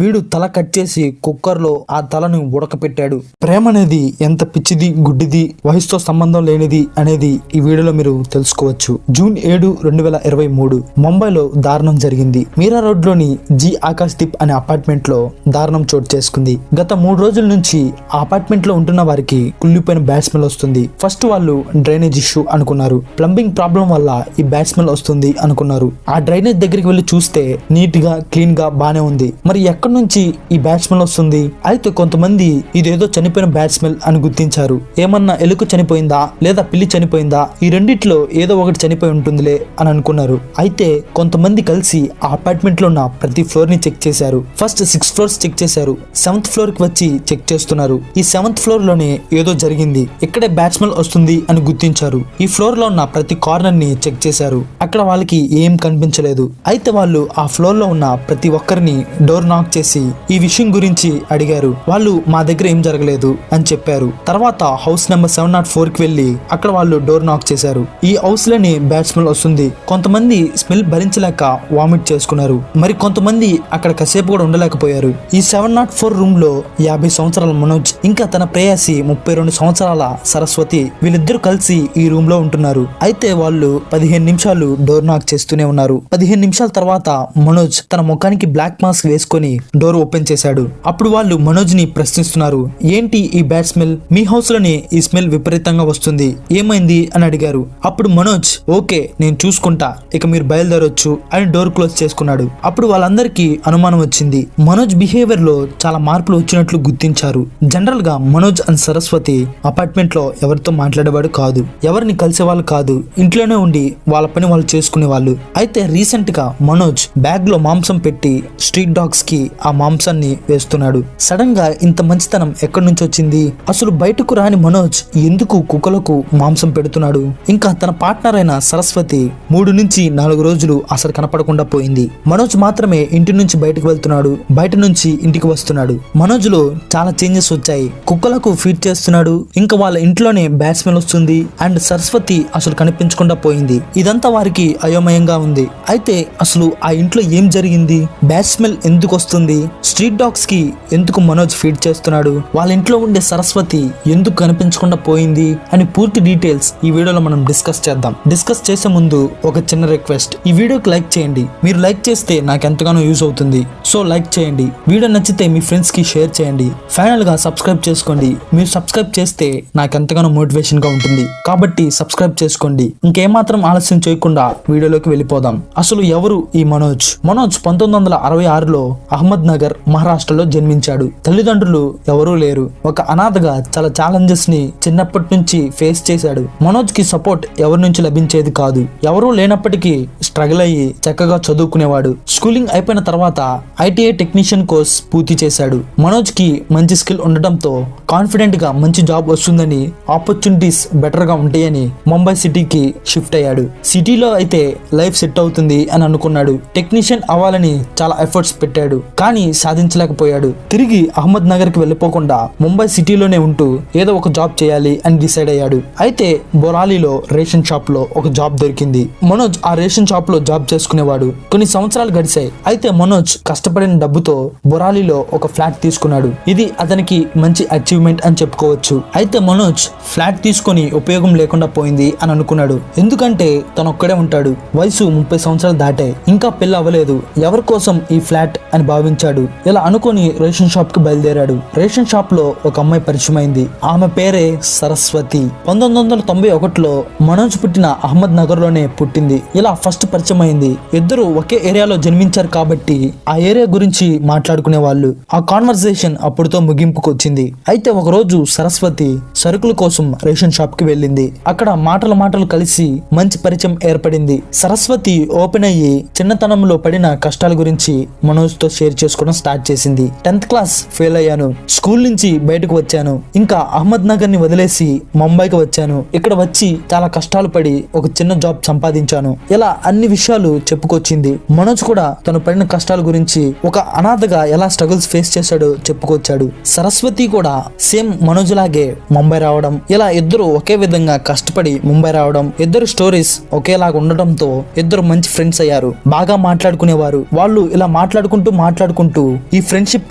వీడు తల కట్ చేసి కుక్కర్లో ఆ తలను ఉడకపెట్టాడు. ప్రేమ అనేది ఎంత పిచ్చిది, గుడ్డిది, వయసుతో సంబంధం లేనిది అనేది ఈ వీడియోలో మీరు తెలుసుకోవచ్చు. జూన్ 7, 2023 ముంబైలో దారుణం జరిగింది. మీరా రోడ్ లోని జి ఆకాశ్దీప్ అనే అపార్ట్మెంట్ లో దారుణం చోటు చేసుకుంది. గత 3 రోజుల నుంచి ఆ అపార్ట్మెంట్ లో ఉంటున్న వారికి కుళ్ళిపోయిన బ్యాడ్ స్మెల్ వస్తుంది. ఫస్ట్ వాళ్ళు డ్రైనేజ్ ఇష్యూ అనుకున్నారు. ప్లంబింగ్ ప్రాబ్లం వల్ల ఈ బ్యాడ్ స్మెల్ వస్తుంది అనుకున్నారు. ఆ డ్రైనేజ్ దగ్గరికి వెళ్లి చూస్తే నీట్ గా క్లీన్ గా బానే ఉంది. మరి ఎక్కడి నుంచి ఈ బ్యాడ్ స్మెల్ వస్తుంది? అయితే కొంతమంది ఇదేదో చనిపోయిన బ్యాడ్ స్మెల్ అని గుర్తించారు. ఏమన్నా ఎలుక చనిపోయిందా లేదా పిల్లి చనిపోయిందా, ఈ రెండిట్లో ఏదో ఒకటి చనిపోయి ఉంటుందిలే అని అనుకున్నారు. అయితే కొంతమంది కలిసి ఆ అపార్ట్మెంట్ లో ఉన్న ప్రతి ఫ్లోర్ ని చెక్ చేశారు. ఫస్ట్ 6 ఫ్లోర్స్ చెక్ చేశారు. 7th ఫ్లోర్ కి వచ్చి చెక్ చేస్తున్నారు. ఈ 7th ఫ్లోర్ లోనే ఏదో జరిగింది, ఇక్కడే బ్యాడ్ స్మెల్ వస్తుంది అని గుర్తించారు. ఈ ఫ్లోర్ లో ఉన్న ప్రతి కార్నర్ ని చెక్ చేశారు. అక్కడ వాళ్ళకి ఏం కనిపించలేదు. అయితే వాళ్ళు ఆ ఫ్లోర్ లో ఉన్న ప్రతి ఒక్కరిని డోర్ నాక్ చేసి ఈ విషయం గురించి అడిగారు. వాళ్ళు మా దగ్గర ఏం జరగలేదు అని చెప్పారు. తర్వాత హౌస్ నెంబర్ 704 కి వెళ్లి అక్కడ వాళ్ళు డోర్ నాక్ చేశారు. ఈ హౌస్ లోని బ్యాడ్ స్మెల్ వస్తుంది. కొంతమంది స్మెల్ భరించలేక వామిట్ చేసుకున్నారు. మరి కొంతమంది అక్కడ కాసేపు కూడా ఉండలేకపోయారు. ఈ 704 రూమ్ లో 50 సంవత్సరాల మనోజ్ ఇంకా తన ప్రేయసి 32 సంవత్సరాల సరస్వతి వీళ్ళిద్దరూ కలిసి ఈ రూమ్ లో ఉంటున్నారు. అయితే వాళ్ళు 15 నిమిషాలు డోర్ నాక్ చేస్తూనే ఉన్నారు. 15 నిమిషాల తర్వాత మనోజ్ తన ముఖానికి బ్లాక్ మాస్క్ వేసుకొని డోర్ ఓపెన్ చేశాడు. అప్పుడు వాళ్ళు మనోజ్ ని ప్రశ్నిస్తున్నారు, ఏంటి ఈ బ్యాడ్ స్మెల్? మీ హౌస్ లోనే ఈ స్మెల్ విపరీతంగా వస్తుంది, ఏమైంది అని అడిగారు. అప్పుడు మనోజ్, ఓకే నేను చూసుకుంటా, ఇక మీరు బయలుదేరొచ్చు అని డోర్ క్లోజ్ చేసుకున్నాడు. అప్పుడు వాళ్ళందరికీ అనుమానం వచ్చింది. మనోజ్ బిహేవియర్ లో చాలా మార్పులు వచ్చినట్లు గుర్తించారు. జనరల్ గా మనోజ్ అండ్ సరస్వతి అపార్ట్మెంట్ లో ఎవరితో మాట్లాడేవాడు కాదు, ఎవరిని కలిసేవాళ్ళు కాదు, ఇంట్లోనే ఉండి వాళ్ళ పని వాళ్ళు చేసుకునే వాళ్ళు. అయితే రీసెంట్ గా మనోజ్ బ్యాగ్ లో మాంసం పెట్టి స్ట్రీట్ డాగ్స్ కి ఆ మాంసాన్ని వేస్తున్నాడు. సడన్ గా ఇంత మంచితనం ఎక్కడి నుంచి వచ్చింది? అసలు బయటకు రాని మనోజ్ ఎందుకు కుక్కలకు మాంసం పెడుతున్నాడు? ఇంకా తన పార్ట్నర్ అయిన సరస్వతి 3 నుంచి 4 రోజులు అసలు కనపడకుండా పోయింది. మనోజ్ మాత్రమే ఇంటి నుంచి బయటకు వెళ్తున్నాడు, బయట నుంచి ఇంటికి వస్తున్నాడు. మనోజ్ లో చాలా చేంజెస్ వచ్చాయి. కుక్కలకు ఫీడ్ చేస్తున్నాడు, ఇంకా వాళ్ళ ఇంట్లోనే బ్యాడ్ స్మెల్ వస్తుంది, అండ్ సరస్వతి అసలు కనిపించకుండా పోయింది. ఇదంతా వారికి అయోమయంగా ఉంది. అయితే అసలు ఆ ఇంట్లో ఏం జరిగింది? బ్యాడ్ స్మెల్ ఎందుకు వస్తుంది? స్ట్రీట్ డాగ్స్ కి ఎందుకు మనోజ్ ఫీడ్ చేస్తున్నాడు? వాళ్ళ ఇంట్లో ఉండే సరస్వతి ఎందుకు కనిపించకుండా పోయింది అని పూర్తి డీటెయిల్స్ ఈ వీడియోలో మనం డిస్కస్ చేద్దాం. డిస్కస్ చేసే ముందు ఒక చిన్న రిక్వెస్ట్, ఈ వీడియోకి లైక్ చేయండి. మీరు లైక్ చేస్తే నాకు ఎంతగానో యూజ్ అవుతుంది. సో లైక్ చేయండి. వీడియో నచ్చితే మీ ఫ్రెండ్స్ కి షేర్ చేయండి. ఫైనల్ గా సబ్స్క్రైబ్ చేసుకోండి. మీరు సబ్స్క్రైబ్ చేస్తే నాకు ఎంతగానో మోటివేషన్ గా ఉంటుంది. కాబట్టి సబ్స్క్రైబ్ చేసుకోండి. ఇంకేమాత్రం ఆలస్యం చేయకుండా వీడియోలోకి వెళ్ళిపోదాం. అసలు ఎవరు ఈ మనోజ్? మనోజ్ 1966లో అహ్మద్ నగర్ మహారాష్ట్రలో జన్మించాడు. తల్లిదండ్రులు ఎవరూ లేరు. ఒక అనాథగా చాలా ఛాలెంజెస్ ని చిన్నప్పటి నుంచి ఫేస్ చేశాడు. మనోజ్ కి సపోర్ట్ ఎవరి నుంచి లభించేది కాదు. ఎవరూ లేనప్పటికీ స్ట్రగుల్ అయ్యి చక్కగా చదువుకునేవాడు. స్కూలింగ్ అయిపోయిన తర్వాత ITI టెక్నీషియన్ కోర్స్ పూర్తి చేశాడు. మనోజ్ కి మంచి స్కిల్ ఉండటంతో కాన్ఫిడెంట్ గా మంచి జాబ్ వస్తుందని, ఆపర్చునిటీస్ బెటర్ గా ఉంటాయని ముంబై సిటీకి షిఫ్ట్ అయ్యాడు. సిటీలో అయితే లైఫ్ సెట్ అవుతుంది అని అనుకున్నాడు. టెక్నీషియన్ అవ్వాలని చాలా ఎఫర్ట్స్ పెట్టాడు, కానీ సాధించలేకపోయాడు. తిరిగి అహ్మద్ నగర్ కి వెళ్ళిపోకుండా ముంబై సిటీలోనే ఉంటూ ఏదో ఒక జాబ్ చేయాలి అని డిసైడ్ అయ్యాడు. అయితే బొరాలీలో రేషన్ షాప్ లో ఒక జాబ్ దొరికింది. మనోజ్ ఆ రేషన్ షాప్ లో జాబ్ చేసుకునేవాడు. కొన్ని సంవత్సరాలు గడిచాయి. అయితే మనోజ్ కష్టపడిన డబ్బుతో బొరాలీలో ఒక ఫ్లాట్ తీసుకున్నాడు. ఇది అతనికి మంచి అచీవ్మెంట్ అని చెప్పుకోవచ్చు. అయితే మనోజ్ ఫ్లాట్ తీసుకొని ఉపయోగం లేకుండా పోయింది అని అనుకున్నాడు. ఎందుకంటే తను ఒక్కడే ఉంటాడు. వయసు 30 సంవత్సరాలు దాటాయి, ఇంకా పెళ్లి అవ్వలేదు. ఎవరి కోసం ఈ ఫ్లాట్ అని భావించాడు. ఇలా అనుకుని రేషన్ షాప్ కి బయలుదేరాడు. రేషన్ షాప్ లో ఒక అమ్మాయి పరిచయం అయింది. ఆమె పేరే సరస్వతి. 1991లో మనోజ్ పుట్టిన అహ్మద్ నగర్ లోనే పుట్టింది. ఇలా ఫస్ట్ పరిచయం అయింది. ఇద్దరు ఒకే ఏరియాలో జన్మించారు కాబట్టి ఆ ఏరియా గురించి మాట్లాడుకునే వాళ్ళు. ఆ కాన్వర్సేషన్ అప్పుడుతో ముగింపుకు వచ్చింది. అయితే ఒక రోజు సరస్వతి సరుకుల కోసం రేషన్ షాప్ కి వెళ్ళింది. అక్కడ మాటలు కలిసి మంచి పరిచయం ఏర్పడింది. సరస్వతి ఓపెన్ అయ్యి చిన్నతనంలో పడిన కష్టాల గురించి మనోజ్ తో షేర్ చేసుకోవడం స్టార్ట్ చేసింది. 10th క్లాస్ ఫెయిల్ అయ్యాను, స్కూల్ నుంచి బయటకు వచ్చాను, ఇంకా అహ్మద్ నగర్ ని వదిలేసి ముంబైకి వచ్చాను. ఇక్కడ వచ్చి చాలా కష్టాలు పడి ఒక చిన్న జాబ్ సంపాదించాను. ఇలా అన్ని విషయాలు చెప్పుకొచ్చింది. మనోజ్ కూడా తను పడిన కష్టాల గురించి, ఒక అనాథగా ఎలా స్ట్రగుల్స్ ఫేస్ చేశాడో చెప్పుకొచ్చాడు. సరస్వతి కూడా సేమ్ మనోజ్ లాగే ముంబై రావడం, ఇలా ఇద్దరు ఒకే విధంగా కష్టపడి ముంబై రావడం, ఇద్దరు స్టోరీస్ ఒకేలాగా ఉండటంతో ఇద్దరు మంచి ఫ్రెండ్స్ అయ్యారు. బాగా మాట్లాడుకునేవారు. వాళ్ళు ఇలా మాట్లాడుకుంటూ ఈ ఫ్రెండ్షిప్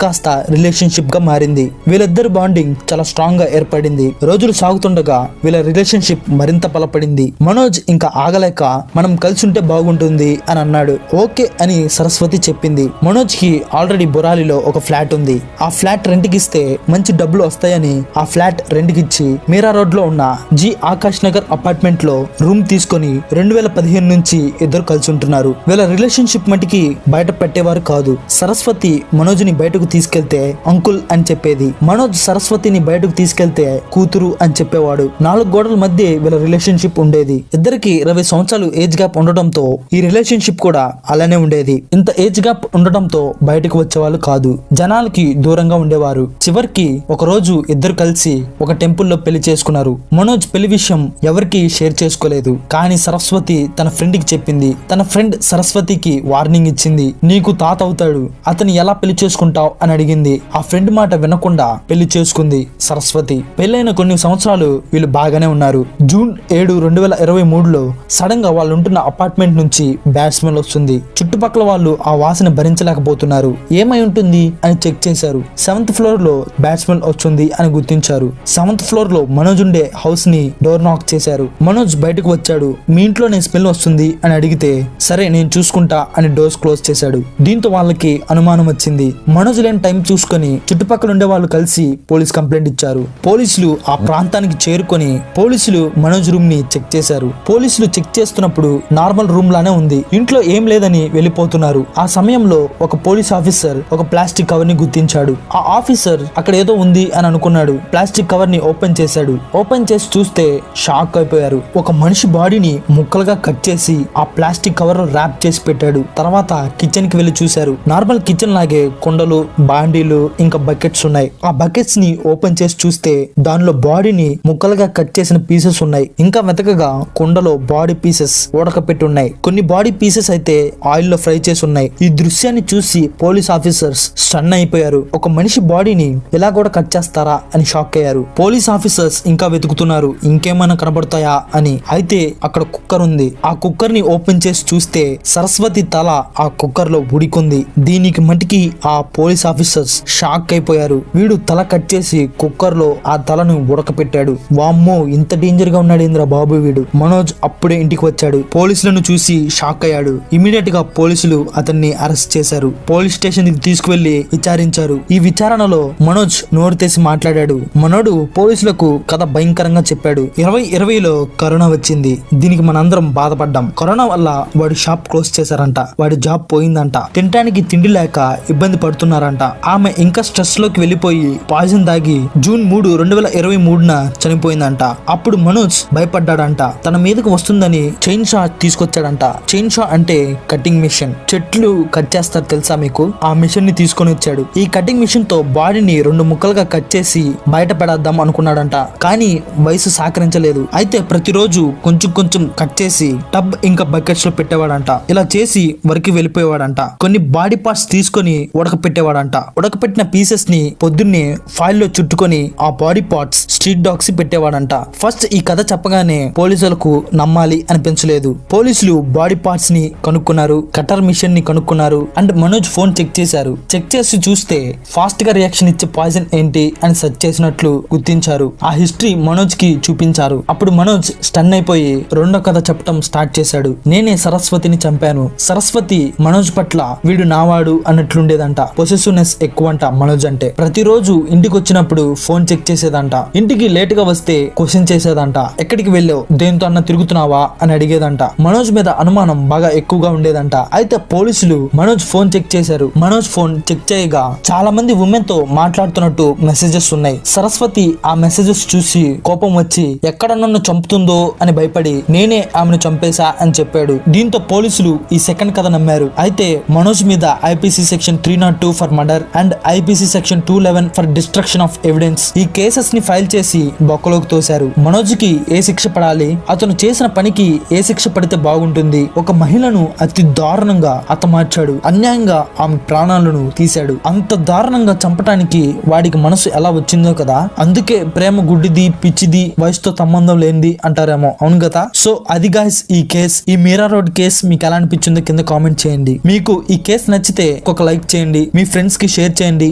కాస్త రిలేషన్షిప్ గా మారింది. వీళ్ళిద్దరు బాండింగ్ చాలా స్ట్రాంగ్ గా ఏర్పడింది. రోజులు సాగుతుండగా వీళ్ళ రిలేషన్షిప్ మరింత బలపడింది. మనోజ్ ఇంకా ఆగలేక మనం కలిసి ఉంటే బాగుంటుంది అని అన్నాడు. ఓకే అని సరస్వతి చెప్పింది. మనోజ్ కి ఆల్రెడీ బొరాలిలో ఒక ఫ్లాట్ ఉంది. ఆ ఫ్లాట్ రెంట్కి ఇస్తే మంచి డబ్బులు వస్తాయని ఆ ఫ్లాట్ రెంట్కి ఇచ్చి మీరా రోడ్ లో ఉన్న జి ఆకాష్ నగర్ అపార్ట్మెంట్ లో రూమ్ తీసుకొని 2015 నుంచి ఇద్దరు కలిసి ఉంటున్నారు. వీళ్ళ రిలేషన్షిప్ మటుకి బయట పెట్టేవారు కాదు. సరస్వతి మనోజ్ ని బయటకు తీసుకెళ్తే అంకుల్ అని చెప్పేది. మనోజ్ సరస్వతిని బయటకు తీసుకెళ్తే కూతురు అని చెప్పేవాడు. 4 గోడల మధ్య వీళ్ళ రిలేషన్షిప్ ఉండేది. ఇద్దరికి 20 సంవత్సరాలు ఏజ్ గ్యాప్ ఉండటంతో ఈ రిలేషన్షిప్ కూడా అలానే ఉండేది. ఇంత ఏజ్ గ్యాప్ ఉండటంతో బయటకు వచ్చేవాళ్ళు కాదు. జనాలకి దూరంగా ఉండేవారు. చివరికి ఒక రోజు ఇద్దరు కలిసి ఒక టెంపుల్ లో పెళ్లి చేసుకున్నారు. మనోజ్ పెళ్లి విషయం ఎవరికి షేర్ చేసుకోలేదు. కానీ సరస్వతి తన ఫ్రెండ్ కి చెప్పింది. తన ఫ్రెండ్ సరస్వతికి వార్నింగ్ ఇచ్చింది. నీకు తాత అవుతాడు, అతని ఎలా పెళ్లి చేసుకుంటావు అని అడిగింది. ఆ ఫ్రెండ్ మాట వినకుండా పెళ్లి చేసుకుంది సరస్వతి. పెళ్లైన కొన్ని సంవత్సరాలు వీళ్ళు బాగానే ఉన్నారు. జూన్ 7, 2023లో సడన్ గా వాళ్ళు ఉంటున్న అపార్ట్మెంట్ నుంచి బ్యాడ్ స్మెల్ వస్తుంది. చుట్టుపక్కల వాళ్ళు ఆ వాసన భరించలేకపోతున్నారు. ఏమై ఉంటుంది అని చెక్ చేశారు. 7th ఫ్లోర్ లో బ్యాడ్ స్మెల్ వస్తుంది అని గుర్తించారు. 7th ఫ్లోర్ లో మనోజ్ ఉండే హౌస్ ని డోర్ నాక్ చేశారు. మనోజ్ బయటకు వచ్చాడు. మీ ఇంట్లోనే స్మెల్ వస్తుంది అని అడిగితే సరే నేను చూసుకుంటా అని డోర్స్ క్లోజ్ చేశాడు. దీంతో వాళ్ళకి అనుమానం వచ్చింది. మనోజ్ లేని టైం చూసుకొని చుట్టుపక్కల ఉండే వాళ్ళు కలిసి పోలీస్ కంప్లైంట్ ఇచ్చారు. పోలీసులు ఆ ప్రాంతానికి చేరుకొని పోలీసులు మనోజ్ రూమ్ ని చెక్ చేశారు. పోలీసులు చెక్ చేస్తున్నప్పుడు నార్మల్ రూమ్ లానే ఉంది. ఇంట్లో ఏం లేదని వెళ్ళిపోతున్నారు. ఆ సమయంలో ఒక పోలీస్ ఆఫీసర్ ఒక ప్లాస్టిక్ కవర్ ని గుర్తించాడు. ఆ ఆఫీసర్ అక్కడ ఏదో ఉంది అని అనుకున్నాడు. ప్లాస్టిక్ కవర్ ని ఓపెన్ చేశాడు. ఓపెన్ చేసి చూస్తే షాక్ అయిపోయారు. ఒక మనిషి బాడీని ముక్కలుగా కట్ చేసి ఆ ప్లాస్టిక్ కవర్ ర్యాప్ చేసి పెట్టాడు. తర్వాత కిచెన్ కి వెళ్లి చూశారు. నార్మల్ కిచెన్ లాగే కుండలు, బాండీలు ఇంకా బకెట్స్ ఉన్నాయి. ఆ బకెట్స్ ని ఓపెన్ చేసి చూస్తే దానిలో బాడీని ముక్కలుగా కట్ చేసిన పీసెస్ ఉన్నాయి. ఇంకా వెతకగా కుండలో బాడీ పీసెస్ ఉడకపెట్టి ఉన్నాయి. కొన్ని బాడీ పీసెస్ అయితే ఆయిల్ లో ఫ్రై చేసి ఉన్నాయి. ఈ దృశ్యాన్ని చూసి పోలీస్ ఆఫీసర్స్ స్టన్ అయిపోయారు. ఒక మనిషి బాడీని ఇలా కూడా కట్ చేస్తారా అని షాక్ అయ్యారు. పోలీస్ ఆఫీసర్స్ ఇంకా వెతుకుతున్నారు ఇంకేమైనా కనబడతాయా అని. అయితే అక్కడ కుక్కర్ ఉంది. ఆ కుక్కర్ ని ఓపెన్ చేసి చూస్తే సరస్వతి తల ఆ కుక్కర్ లో ఉడికుంది. దీనికి మటుకి ఆ పోలీస్ ఆఫీసర్స్ షాక్ అయిపోయారు. వీడు తల కట్ చేసి కుక్కర్ లో ఆ తలను ఉడకపెట్టాడు. వామ్మో ఇంత డేంజర్ గా ఉన్నాడు ఇంద్ర బాబు వీడు. మనోజ్ అప్పుడే ఇంటికి వచ్చాడు. పోలీసులను చూసి షాక్ అయ్యాడు. ఇమీడియట్ గా పోలీసులు అతన్ని అరెస్ట్ చేశారు. పోలీస్ స్టేషన్ కి తీసుకువెళ్లి విచారించారు. ఈ విచారణలో మనోజ్ నోరు తెసి మాట్లాడాడు. మనోడు పోలీసులకు కథ భయంకరంగా చెప్పాడు. 2020లో కరోనా వచ్చింది. దీనికి మనందరం బాధపడ్డాం. కరోనా వల్ల వాడి షాప్ క్లోజ్ చేశారంట. వాడి జాబ్ పోయిందంట. తినడానికి తిండి లేక ఇబ్బంది పడుతున్నారంట. ఆమె ఇంకా స్ట్రెస్ లోకి వెళ్లిపోయి పాయిజన్ దాగి జూన్ 3, 2023న చనిపోయిందంట. అప్పుడు మనోజ్ భయపడ్డాడంట. తన మీదకు వస్తుందని చైన్ షా తీసుకొచ్చాడంట. చైన్ షా అంటే కటింగ్ మిషన్. చెట్లు కట్ చేస్తారు తెలుసా మీకు? ఆ మిషన్ ని తీసుకొని వచ్చాడు. ఈ కటింగ్ మిషన్ తో బాడీని 2 ముక్కలుగా కట్ చేసి బయట పెడద్దాం అనుకున్నాడంట. కానీ వయసు సహకరించలేదు. అయితే ప్రతిరోజు కొంచెం కొంచెం కట్ చేసి టబ్ ఇంకా బకెట్స్ లో పెట్టేవాడంట. ఇలా చేసి వరకు వెళ్ళిపోయేవాడంట. కొన్ని బాడీ పార్ట్స్ తీసుకొని ఉడకపెట్టేవాడంట. ఉడకపెట్టిన పీసెస్ ని పొద్దున్నే ఫాయిల్ లో చుట్టుకొని ఆ బాడీ పార్ట్స్ స్ట్రీట్ డాగ్స్ పెట్టేవాడంట. ఫస్ట్ ఈ కథ చెప్పగానే పోలీసులకు నమ్మాలి అనిపించలేదు. పోలీసులు బాడీ పార్ట్స్ ని కనుక్కున్నారు. కటర్ మిషన్ ని కనుక్కున్నారు. అండ్ మనోజ్ ఫోన్ చెక్ చేశారు. చెక్ చేసి చూస్తే ఫాస్ట్ గా రియాక్షన్ ఇచ్చే పాయిజన్ ఏంటి అని సెర్చ్ చేసినట్లు గుర్తించారు. ఆ హిస్టరీ మనోజ్ కి చూపించారు. అప్పుడు మనోజ్ స్టన్ అయిపోయి రెండో కథ చెప్పడం స్టార్ట్ చేశాడు. నేనే సరస్వతిని చంపాను. సరస్వతి మనోజ్ పట్ల వీడు నావాడు అన్నట్లుండేదంట. పొసెసివ్నెస్ ఎక్కువ అంట మనోజ్ అంటే. ప్రతిరోజు ఇంటికి వచ్చినప్పుడు ఫోన్ చెక్ చేసేదంట. ఇంటికి లేట్ గా వస్తే క్వశ్చన్ చేసేదంట. ఎక్కడికి వెళ్ళావు, దేంతో అన్న తిరుగుతున్నావా అని అడిగేదంట. మనోజ్ మీద అనుమానం బాగా ఎక్కువగా ఉండేదంట. అయితే పోలీసులు మనోజ్ ఫోన్ చెక్ చేశారు. మనోజ్ ఫోన్ చెక్ చేయగా చాలా మంది ఉమెన్ తో మాట్లాడుతున్నట్టు మెసేజెస్ ఉన్నాయి. సరస్వతి ఆ మెసేజెస్ చూసి కోపం వచ్చి ఎక్కడ నన్ను చంపుతుందో అని భయపడి నేనే ఆమెను చంపేశా అని చెప్పాడు. దీంతో పోలీసులు ఈ సెకండ్ కథ నమ్మారు. అయితే మనోజ్ మీద IPC section 302 for murder and IPC section 211 for destruction of evidence ఈ కేసెస్ ని ఫైల్ చేసి బొక్కలోకి తోశారు. మనోజ్ కి ఏ శిక్ష పడాలి, అతను చేసిన పనికి ఏ శిక్ష పడితే బాగుంటుంది. ఒక మహిళను అతి దారుణంగా హతమార్చాడు. అన్యాయంగా ఆమె ప్రాణాలను తీశాడు. అంత దారుణంగా చంపటానికి వాడికి మనసు ఎలా వచ్చిందో కదా, అందుకే ప్రేమ గుడ్డిది, పిచ్చిది, వయసుతో సంబంధం లేనిది అంటారేమో. అవును కదా. సో అది గాయ్స్ ఈ కేస్, ఈ మీరా రోడ్ కేస్ మీకు ఎలా అనిపించిందో కింద కామెంట్ చేయండి. మీకు ఈ కేసు నచ్చితే ఒక లైక్ చేయండి, మీ ఫ్రెండ్స్ కి షేర్ చేయండి,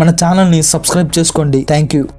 మన ఛానల్ ని సబ్స్క్రైబ్ చేసుకోండి. Thank you.